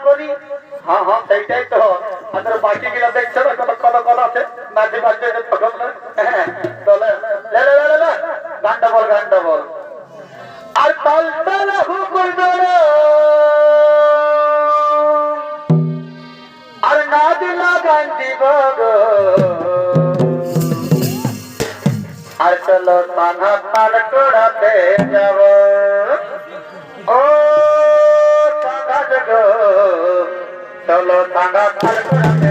করি। হ্যাঁ হ্যাঁ সেইটাই তো। আর বাকি গুলা দেখছো না কত কত কথা আছে নাচে বাজছে তখন। হ্যাঁ চলে গানটা বল গানটা বল। আর তালতলা হুকুর ধরো আর না দিলা গান দিব গো। আর চলো তানা তাল টোড়াতে যাব ও সাদা গো। চলো তানা তাল টোড়াতে